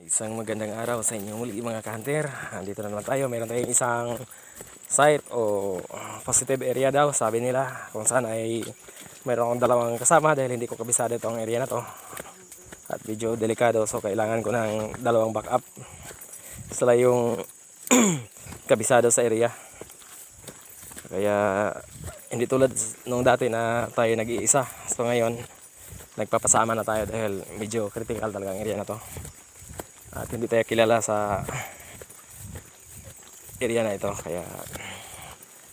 Isang magandang araw sa inyo muli mga ka-hunter. Andito na naman tayo. Meron tayong isang site o positive area daw, sabi nila, kung saan ay meron akong dalawang kasama dahil hindi ko kabisado itong area na to. At medyo delikado, so kailangan ko ng dalawang backup. Sila yung kabisado sa area. Kaya hindi tulad nung dati na tayo nag-iisa. So ngayon, nagpapasama na tayo dahil medyo critical talaga ang area na to. At hindi tayo kilala sa area na ito, kaya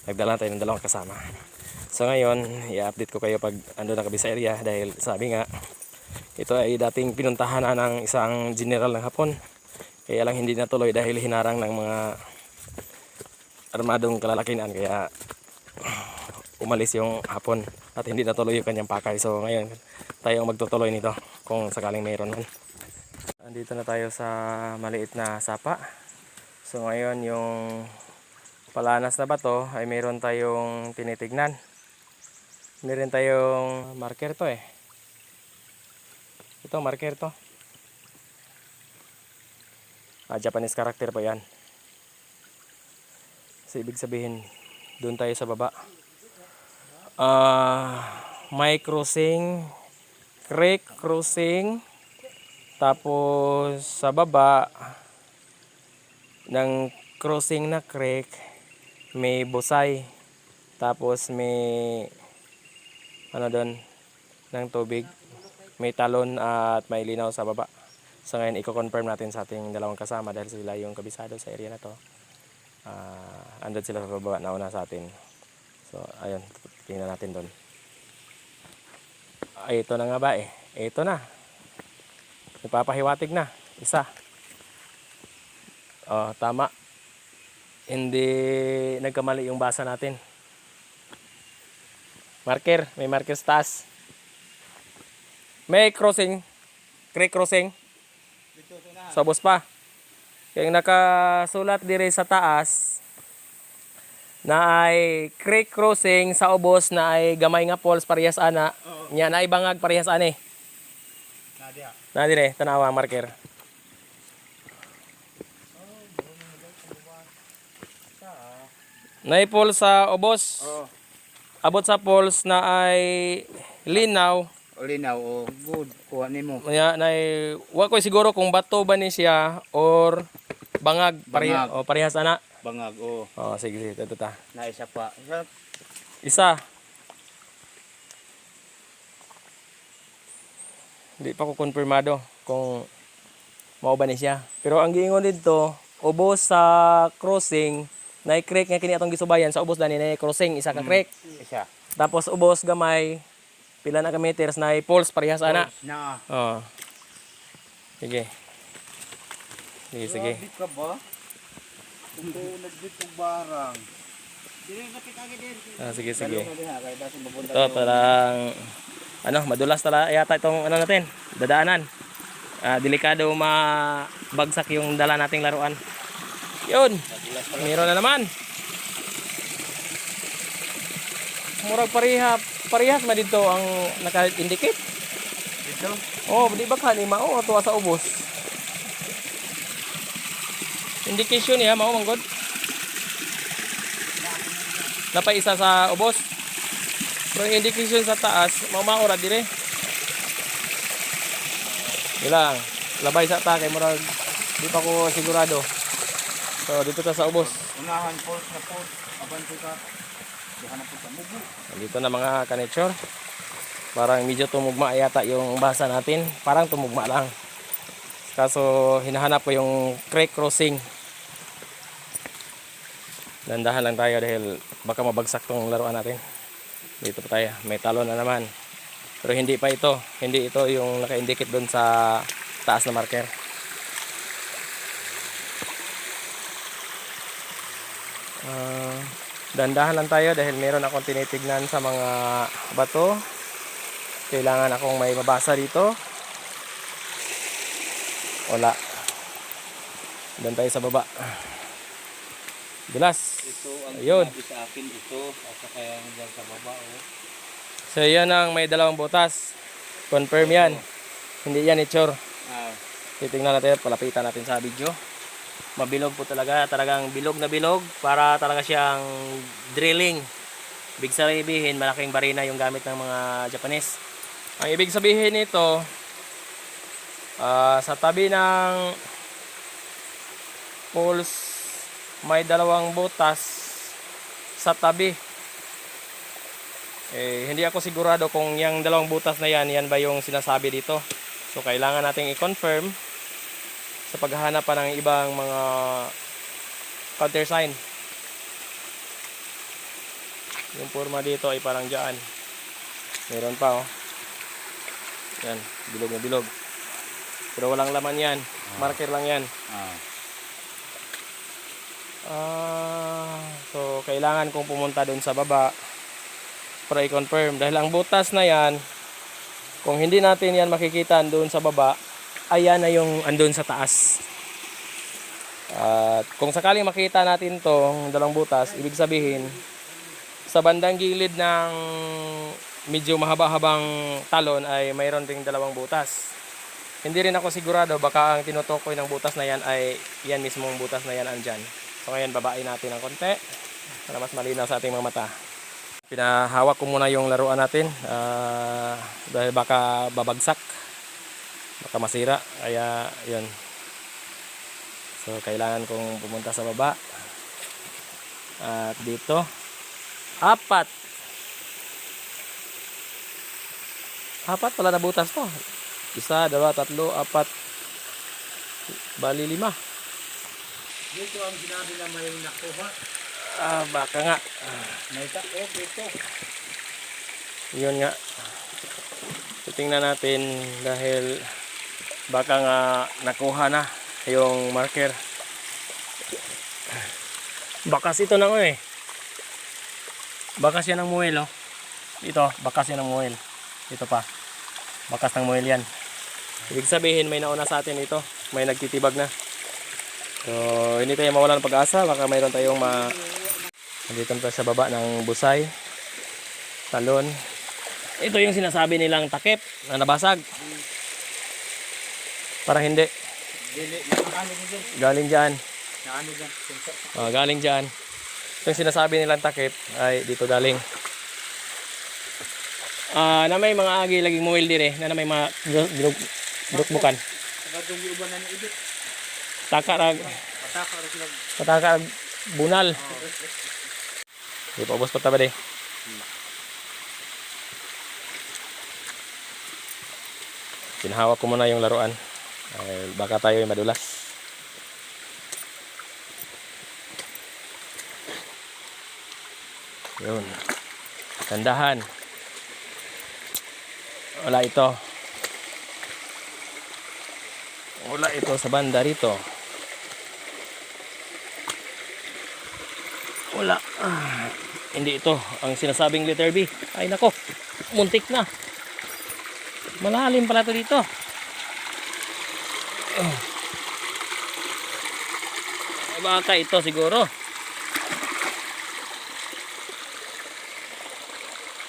nagdala tayo ng dalawang kasama. So ngayon, i-update ko kayo pag ando na kami sa area dahil sabi nga, ito ay dating pinuntahan na ng isang general ng Hapon. Kaya lang hindi natuloy dahil hinarang ng mga armadong kalalakihan, kaya umalis yung Hapon at hindi natuloy yung kanyang pakay. So ngayon, tayo ang magtutuloy nito kung sakaling mayroon man. Andito na tayo sa maliit na sapa. So ngayon yung palanas na bato ay mayroon tayong tinitignan. Meron tayong marker to eh. Ito marker to. Japanese character po yan. So ibig sabihin doon tayo sa baba. May crossing, creek crossing. Tapos sa baba ng crossing na creek may busay. Tapos may ano doon ng tubig. May talon at may linaw sa baba. So ngayon i-confirm natin sa ating dalawang kasama dahil sila yung kabisado sa area na to. Andun sila sa baba, nauna sa atin. So ayun, tingnan natin doon. Ito na nga ba eh. Ito na. Ipapahiwatig na. Isa. Tama. Hindi nagkamali yung basa natin. Marker. May marker sa taas. May crossing. Creek crossing. Sa bus pa. Kaya nakasulat dire sa taas na ay creek crossing sa ubos na ay gamay nga falls parehas ana. Nya na ay bangag parehas ani. Na dire tanawa marker. Nay falls sa ubos. Abot sa falls na ay linaw. Linaw good kuha nimo. Nya nay wa ko siguro kung bato ba ni siya or bangag parehas ana. Bangag Sige ito ta. Na isa pa. Isa. Hindi pa ko konfirmado kung mao ba ni siya. Pero ang giingon dito, ubos sa crossing, na creek nga kini atong gisubayan sa ubos dani na crossing isa ka creek. Isa. Tapos ubos gamay pila na ka meters na falls parehas ana. Na. Sige. Sige. Di ka ba? Kung nagbit og barang. Dire kapit agi din. Sige. Ito parang madulas tala yata itong natin, dadaanan. Delikado mabagsak yung dala nating laruan. Yun. Meron na naman. Murag parehas ma dito ang naka-indicate. Dito? Di ba kanima tuwa sa ubos. Indication niya mao manggod. Napay isa sa ubos. Pero indication sa taas, maura dire. Ilang, labay sa atake, murag di pa ko sigurado. So dito ta sa ubos. Unahan falls na falls, abante ka. Dihan na po sa mubo. Dito na mga ka-nature. Parang medyo tumugma yata yung basa natin. Parang tumugma lang. Kaso hinahanap ko yung creek crossing. Dandahan lang tayo dahil baka mabagsak tong laruan natin. Dito pa tayo, may talon na naman. Pero hindi pa ito. Hindi ito yung naka-indicate doon sa taas na marker. Dandahan lang tayo dahil meron akong tinitignan sa mga bato. Kailangan akong may mabasa dito. Wala. Doon tayo sa baba. Dulas. Ito ang ayun. Sa akin ito at saka yung dyan sa baba So yan ang may dalawang butas. Confirm yan. Hindi yan itsure. Titingnan natin, palapitan natin sa video. Mabilog po talaga, talagang bilog na bilog para talaga siyang drilling. Ibig sabihin, malaking barina yung gamit ng mga Japanese. Ang ibig sabihin nito, sa tabi ng poles, may dalawang butas sa tabi. Hindi ako sigurado kung yung dalawang butas na yan ba yung sinasabi dito. So, kailangan nating i-confirm sa paghahanap pa ng ibang mga countersign. Yung forma dito ay parang dyan. Meron pa oh. Yan, bilog na bilog. Pero walang laman yan. Marker lang yan. So, kailangan kong pumunta doon sa baba para i-confirm. Dahil ang butas na yan, kung hindi natin yan makikita doon sa baba, ayan na yung andun sa taas. At kung sakaling makita natin tong dalawang butas, ibig sabihin, sa bandang gilid ng medyo mahaba-habang talon ay mayroon ding dalawang butas. Hindi rin ako sigurado, baka ang tinutukoy ng butas na yan ay yan mismong butas na yan andyan. So ngayon babain natin ng konti para mas malinaw sa ating mga mata. Pinahawak ko muna yung laruan natin dahil baka babagsak, baka masira, kaya yun. So kailangan kong pumunta sa baba. At dito apat pala na butas to. 1, 2, 3, 4, bali 5. Dito ang sinabi na may nakuha. Baka nga. May takot dito. Yun nga. Titingnan natin dahil baka nga nakuha na yung marker. Bakas ito na eh. Bakas yan ng muel oh. Ito, bakas yan ng muel. Ito pa. Bakas ng muel yan. Ibig sabihin may nauna sa atin ito. May nagtitibag na. So, hindi tayo mawala ng pag-asa. Baka mayroon tayong nandito pa sa baba ng busay. Talon. Ito yung sinasabi nilang takip na nabasag. Para hindi. Galing dyan. Galing dyan. Ito yung sinasabi nilang takip ay dito galing. Na may mga agi laging muwil dire na may mga dinukbukan. Takarag. Patakar bunal. Di pa ubos pa taba de. Pinahawak ko muna yung laruan. Baka tayo ay madulas. Yun. Tandahan. Wala ito. Wala ito sa banda rito. Wala. Hindi ito ang sinasabing letter B. Ay nako, muntik na. Malalim pala ito dito. Baka ito siguro.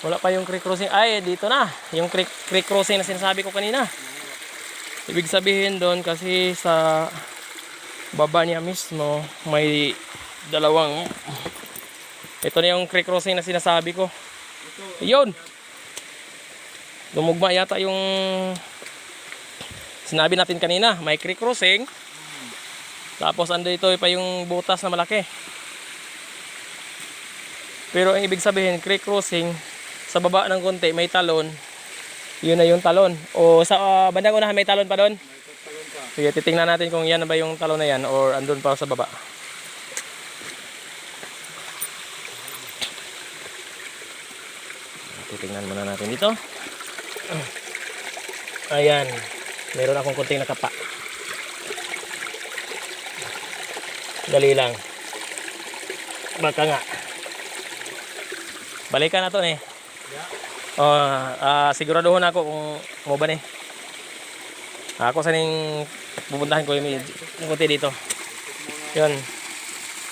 Wala pa yung creek crossing. Ay, dito na. Yung creek crossing na sinasabi ko kanina. Ibig sabihin doon kasi sa baba niya mismo may dalawang. Ito na yung creek crossing na sinasabi ko. Yun. Lumugma yata yung sinabi natin kanina. May creek crossing. Tapos ando ito pa yung butas na malaki. Pero ang ibig sabihin, creek crossing, sa baba ng konti may talon. Yun na yung talon. O sa bandang unahan may talon pa doon. Sige, titingnan natin kung yan na ba yung talon na yan or andun pa sa baba. Titingnan muna natin dito. Ayan. Meron akong konting nakapa. Dali lang. Baka nga. Balikan na to eh. Siguraduhin ako kung mo ba ni. Ako saning pupuntahan ko yung konti dito. Yun.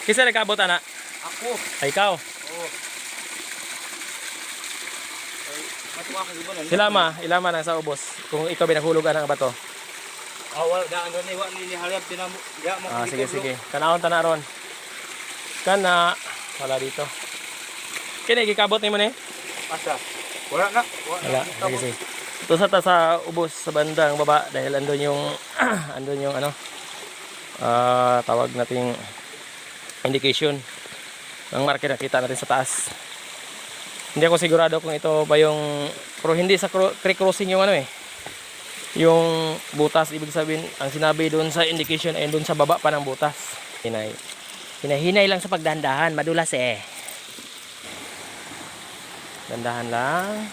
Kisa nagkaabot na? Ako. Ay ikaw. Oo. Ilama na sa ubos. Kung ikaw binahulugan ng bato. Awal daan ron ni wa ni halap tinamo. Ya mo. Sige, sige. Tanawon tana ron. Kana wala dito. Kini gikabot nimo ni? Asa. Wala na. Wala. Sige, sige. Ito sa ubos sa bandang baba dahil andun yung andun yung ano tawag nating indication ng marker na kita natin sa taas. Hindi ako sigurado kung ito ba yung pero hindi sa creek crossing yung ano eh. Yung butas, ibig sabihin ang sinabi doon sa indication ay doon sa baba pa ng butas. Hinay lang sa pagdahan-dahan, madulas eh. Dandahan lang.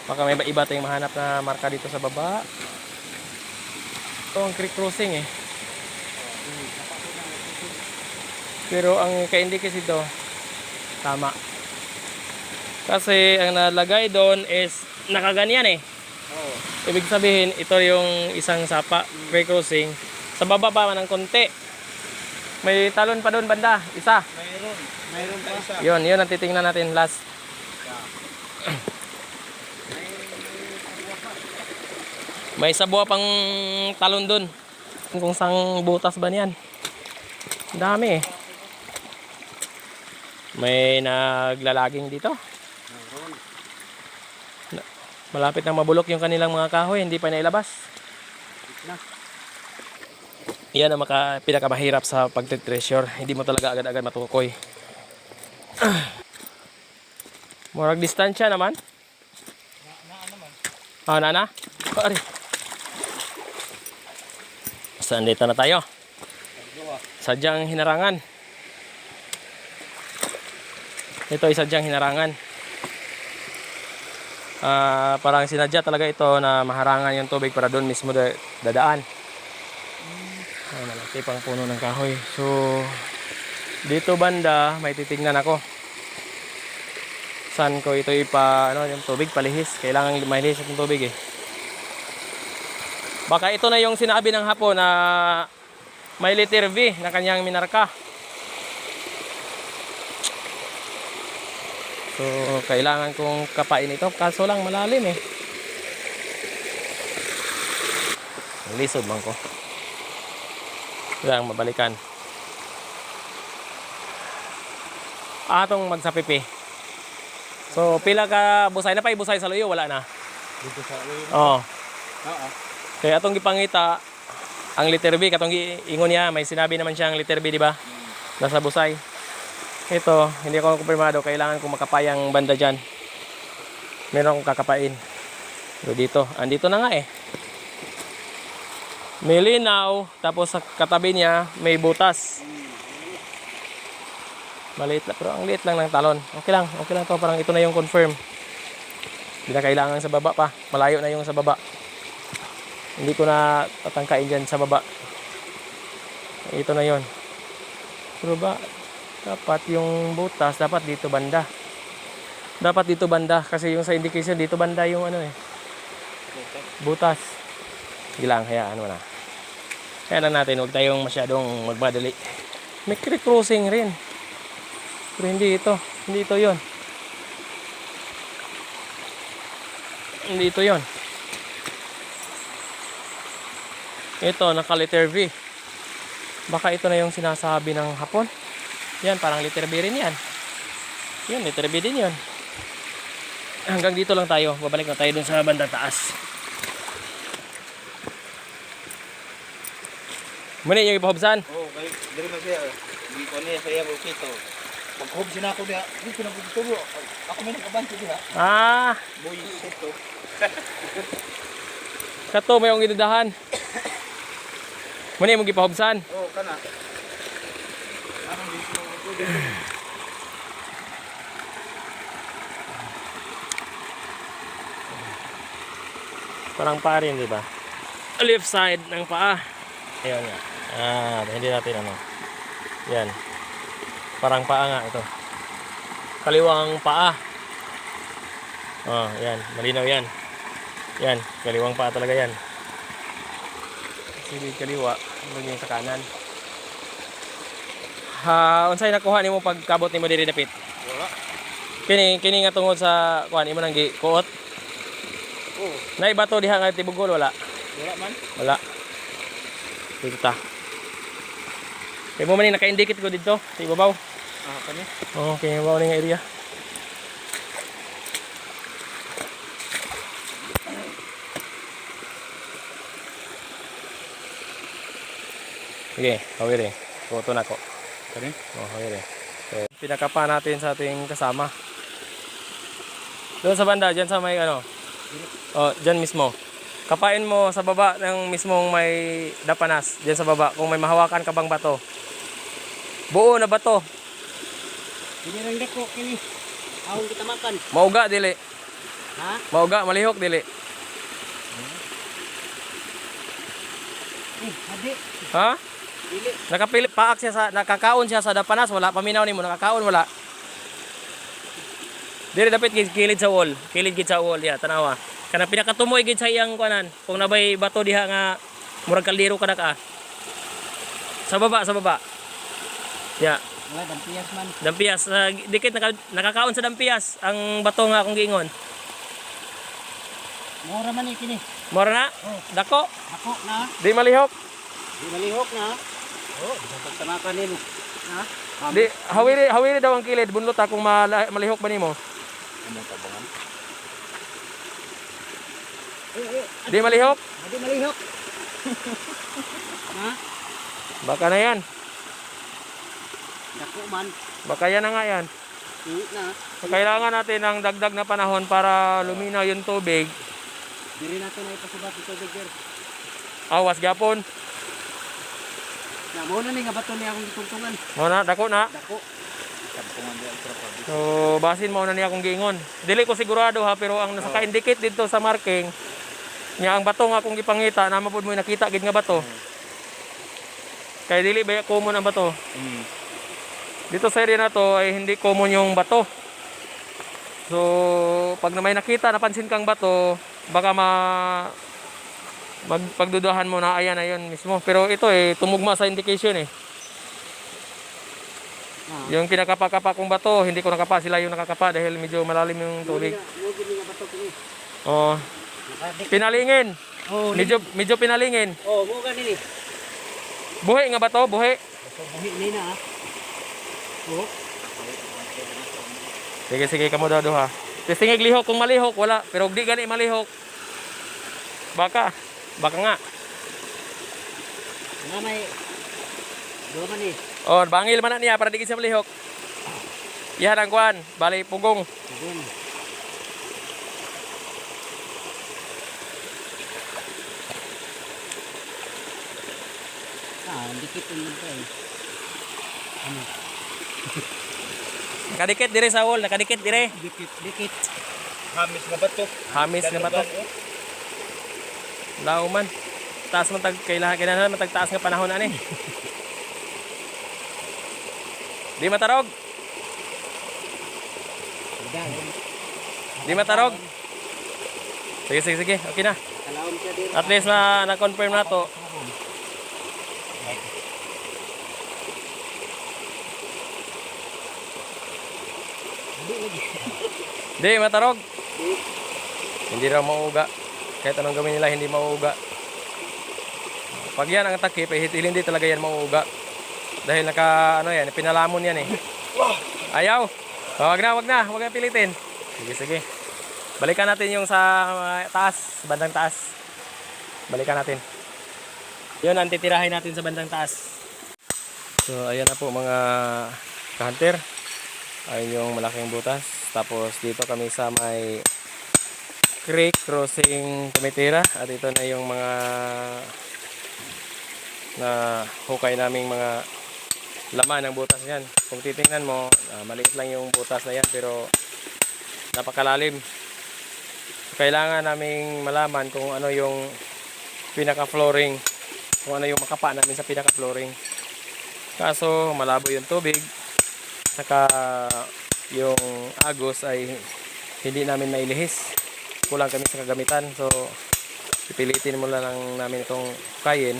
Baka may iba tayong mahanap na marka dito sa baba. Ito ang creek crossing eh. Pero ang ka-indicate ito, tama. Kasi ang nalagay doon is nakaganyan eh. Oo. Ibig sabihin, ito yung isang sapa, creek crossing. Sa baba pa ng konti. May talon pa doon banda, isa. Mayroon pa isa. Yun ang titingnan natin last. May sabwa pang talon doon. Kung sang butas ba niyan. Ang dami eh. May naglalaging dito. Malapit na mabulok yung kanilang mga kahoy, hindi pa nailabas. Yan ang pinakamahirap sa pagtitreasure. Hindi mo talaga agad-agad matukoy. Murag distansya naman. Nana? Pari. Saan dito na tayo? Sadyang hinarangan. Ito ay sadyang hinarangan. Parang sinadya talaga ito na maharangan yung tubig para doon mismo dadaan. Ay, malaki pang puno ng kahoy. So, dito banda, may titignan ako. Saan ko ito yung tubig palihis. Kailangan malihis yung tubig eh. Baka ito na yung sinabi ng hapon na may letter V na kanyang minarka. So, kailangan kong kapain ito. Kaso lang malalim eh. Lisod man ko. Kailangan mabalikan. Atong magsapipi. So, pila ka busay na pa ibusay sa luyo? Wala na. Dito sa ulo. Oo. Oo. Kaya atong gipangita, ang letter B, katong ingon niya, may sinabi naman siyang letter B, di ba? Nasa busay. Ito, hindi ako kumpirmado, kailangan kong makapayang banda dyan. Meron akong kakapain. So dito, andito na nga eh. May linaw, tapos sa katabi niya, may butas. Maliit lang, pero ang liit lang ng talon. Okay lang to, parang ito na yung confirm. Hindi na kailangan sa baba pa, malayo na yung sa baba. Hindi ko na tatangkain dyan sa baba. Ito na yon. Pero ba, dapat yung butas, dapat dito banda. Dapat dito banda, kasi yung sa indication, dito banda yung ano eh. Butas. Gilang, hayaan mo na. Kaya lang natin, huwag tayong masyadong magmadali. May creek crossing rin. Pero hindi ito. Hindi ito yun. Hindi ito yun. Ito, naka-letter V. Baka ito na yung sinasabi ng hapon. Yan, parang letter B rin yan. Yan, letter B din yun. Hanggang dito lang tayo. Babalik na tayo dun sa bandang taas. Muna yung ipahubsan. Oo, kay diri man siya. Di ko niya saya ko kito. Pag-hob siya ako diha, di ko na pagtubo. Ako may nakabanto diha. Boy ito. Kato may yung idudahan. Muna yung ipahubsan. Oo, kana. Anong dito ko dito. Parang paa rin, di ba? Left side ng paa. Ayun nga. Hindi natin ano. Yan. Parang paa nga ito. Kaliwang paa. Yan. Malinaw yan. Yan. Kaliwang paa talaga yan. Sige, kaliwa. Maging sa kanan. Unsay nakuha nimo pagkabot nimo diri dapit? Wala. Kini nga tungod sa kuan imo nang gikuot. Oo. Nay bato diha nga tibugol wala. Wala man. Wala. Pinta. Kaya mo man yung naka-indicate ko dito. Sa ibabaw. Kani? Oo, kaya ibabaw na yung area. Sige, hawiri. Photo na ko. Kani? Oh, hawiri. So, pinakapa natin sa ating kasama. Doon sa banda, dyan sa may ano. Oh, dyan mismo. Kapain mo sa baba ng mismong may dapanas. Dyan sa baba. Kung may mahawakan ka bang bato. Buo na bato. Hindi lang dako kini. Ahong kita makan. Mauga, dili. Ha? Mauga, malihok, dili. Hadi. Ha? Dili. Nakapili, paak siya sa, nakakaon siya sa dapanas. Wala, paminaw ni mo. Nakakaon, wala. Dili dapat kilid sa wall. Kilid gid sa wall, ya, tanawa. Kana pinakatumoy gid sa iyang kuanan. Kung nabay bato diha nga murag kaldero kada ka. Sa baba, sa baba. Ya, Wala dampias man. dampias. Dikit nakakaon sa dampias ang bato nga akong giingon. Mura man kini. Mora na? Dako. Ako na. Di malihok. Di malihok na. Oh, pagtamakan nimo. Ha? Di hawiri daw ang kilid. Bunlot akong malihok ba nimo? Among tabangan. Di malihok? Di malihok. Ha? Baka na yan. Dako man. Baka yan na nga yan. Tuwi na. Kailangan natin ng dagdag na panahon para luminaw yung tubig. Diri nato na ipasubat ito digger. Awas gapon. Na mo na ni nga bato niya akong gitungtungan. Mo na, dako na. Dako. Tabangan diya sa pabrik. So, basin mo na niya akong giingon. Dili ko sigurado ha, pero ang naka-indicate dito sa marking, niya ang bato nga akong gipangita, na mapud mo nakita gid nga bato. Kaya dili ba common ang bato. Dito sa area na to ay hindi common yung bato. So, pag na may nakita, napansin kang bato, baka pagdudahan mo na ayan na yun mismo. Pero ito tumugma sa indication Yung kinakapa-kapa kong bato, hindi ko nakapa, sila yung nakakapa dahil medyo malalim yung tubig. Mo gid nga bato kini. Oh, pinalingin. Oh, Medyo pinalingin. oh, mo gani ni. Buhi nga bato, buhi. So buhi ni na. Oh. Sige, kamo daw ha. Testingig lihok, kung malihok, wala. Pero di gani malihok. Baka nga. Nga may do man ni. Oh, bangil man na niya para di siya malihok. Yan ang kuan, bali pugong. Siguro. Dikit yung mga Ano? Nakadikit dire sa wall, nakadikit dire. Dikit. Hamis nga bato. Hamis na bato. Lao man. Taas man kailangan matagtaas nga panahon ani. Di matarog. Di matarog. Sige. Okay na. Kalawon siya dito. At least na-confirm na to. Di matarog. Hindi raw mauuga. Kahit anong gawin nila, hindi mauuga. Pag yan ang takip, hindi talaga yan mauuga. Dahil pinalamon yan Ayaw. Wag na pilitin. Sige. Balikan natin yung sa taas, bandang taas. Balikan natin. Yun ang titirahin natin sa bandang taas. So ayan na po mga ka-hunter. Ayun yung malaking butas. Tapos dito kami sa may creek crossing Tumitira. At ito na yung mga na hukay naming mga laman ng butas yan. Kung titingnan mo, maliit lang yung butas na yan pero napakalalim. Kailangan naming malaman kung ano yung pinaka-flooring, kung ano yung makapa namin sa pinaka-flooring. Kaso malabo yung tubig, saka yung agos ay hindi namin nailihis. Kulang kami sa kagamitan, so pipilitin mo lang namin itong hukayin.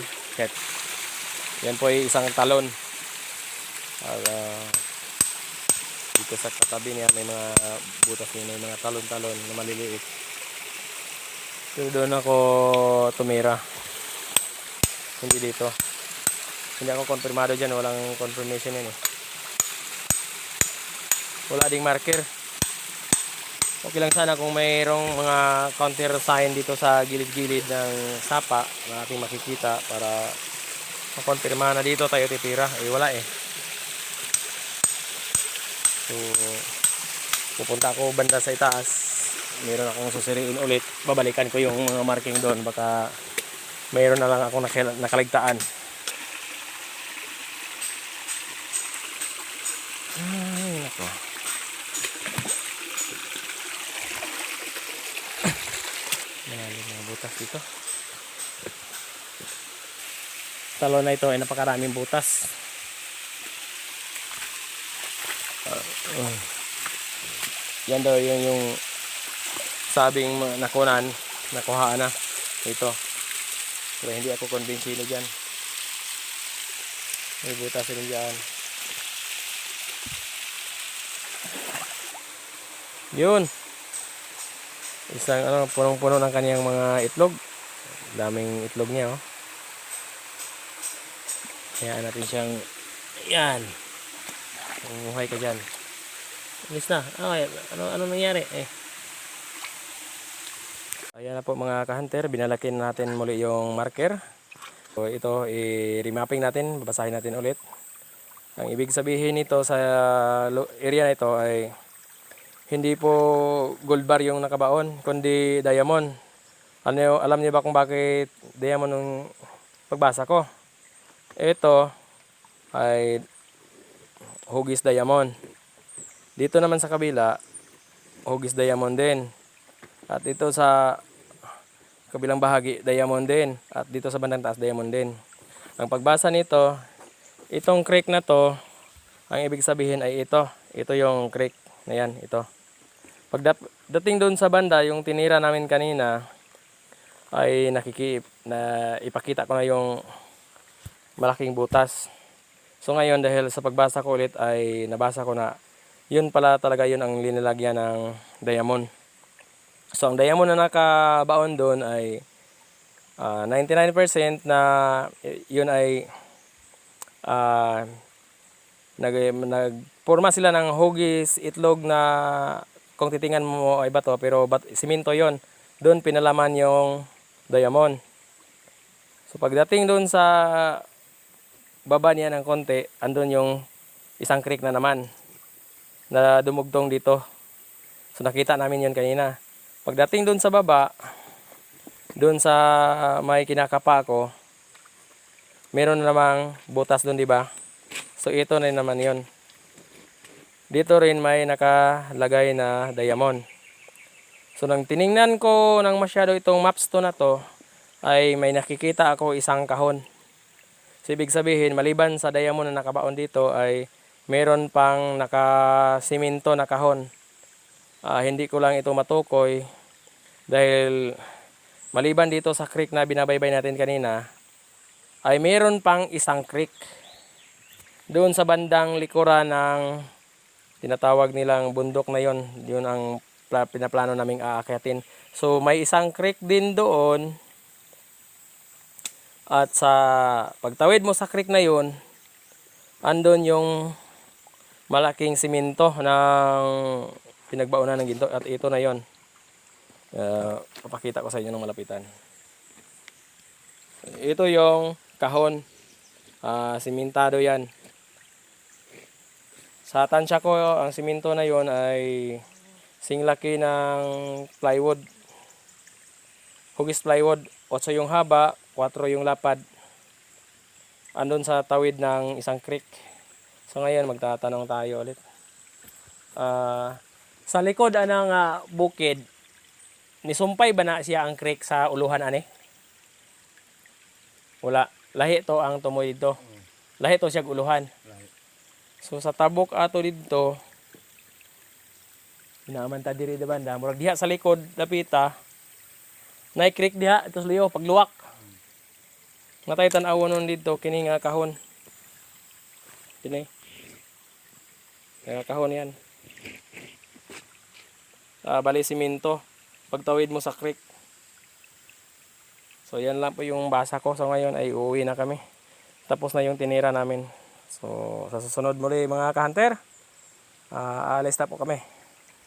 Yan po ay isang talon. Dito sa katabi niya may mga butas niya, may mga talon-talon na maliliit. So doon ako tumira, hindi dito. Hindi ako konfirmado dyan, walang confirmation yan eh. Wala ding marker. Okay lang sana kung mayroong mga counter sign dito sa gilid-gilid ng sapa na ating makikita para makonfirma na dito tayo titira. Eh wala eh. So pupunta ako banda sa itaas. Meron akong susuriin ulit. Babalikan ko yung mga marking doon. Baka mayroon na lang akong nakaligtaan. Ay nako. Malalim mga butas dito. Talon na ito ay napakaraming butas. Yan daw yung sabing nakuhaan na ito. Pero hindi ako konbinsino dyan. May butas rin dyan. Yun. Isang punong-puno ng kaniyang mga itlog. Daming itlog niya, oh. Hayaan natin siyang yan. Umuhay ka dyan. Alis na. Okay. Ano nangyari? Ayan na po mga ka-hunter. Binalakin natin muli yung marker. So ito, i-remapping natin. Babasahin natin ulit. Ang ibig sabihin nito sa area na ito ay hindi po gold bar yung nakabaon, kundi diamond. Alam niyo ba kung bakit diamond yung pagbasa ko? Ito ay hugis diamond. Dito naman sa kabila, hugis diamond din. At ito sa kabilang bahagi, diamond din. At dito sa bandang taas, diamond din. Ang pagbasa nito, itong creek na to, ang ibig sabihin ay ito. Ito yung creek na yan, ito. Pagdating doon sa banda, yung tinira namin kanina, ay ipakita ko na yung malaking butas. So ngayon, dahil sa pagbasa ko ulit, ay nabasa ko na yun pala talaga yun ang linalagyan ng diamond. So ang diamond na nakabaon doon ay 99% na yun ay nagporma sila ng hugis, itlog na kung titingnan mo ay bato, pero simento yon. Doon pinalaman yung diamond. So pagdating doon sa baba niya ng konti, andun yung isang creek na naman na dumugtong dito. So nakita namin yun kanina. Pagdating doon sa baba, doon sa may kinakapa ko, meron namang butas doon, di ba? So ito na naman yun. Dito rin may nakalagay na diamond. So nang tiningnan ko ng masyado itong maps to na to, ay may nakikita ako isang kahon. So ibig sabihin, maliban sa diamond na nakabaon dito, ay meron pang nakasiminto na kahon. Hindi ko lang ito matukoy dahil maliban dito sa creek na binabaybay natin kanina, ay meron pang isang creek doon sa bandang likuran ng tinatawag nilang bundok na yon. Yun ang pinaplano naming aakyatin. So may isang creek din doon. At sa pagtawid mo sa creek na yon, andon yung malaking simento ng pinagbaunan ng ginto. At ito na yon. Papakita ko sa inyo ng malapitan. Ito yung kahon. Simentado yan. Sa tansya ko, ang simento na yon ay singlaki ng plywood. Hugis plywood. 8 yung haba, 4 yung lapad. Andun sa tawid ng isang creek. So ngayon, magtatanong tayo ulit. Sa likod ng bukid, nisumpay ba na siya ang creek sa uluhan, ane? Wala. Lahi to ang tumoy dito. Lahi to siya uluhan. So sa tabok ato dito, inaman ta diri banda, murag diha sa likod dapita. Nay creek diha ito liyo pagluwak. Natay tan-awon nun dito kini nga kahon. Kini. Nga kahon yan. Bali simento pagtawid mo sa creek. So yan lang po yung basa ko. So ngayon ay uuwi na kami. tapos na yung tinira namin. So, sa susunod muli mga ka-hunter, aalis na po kami.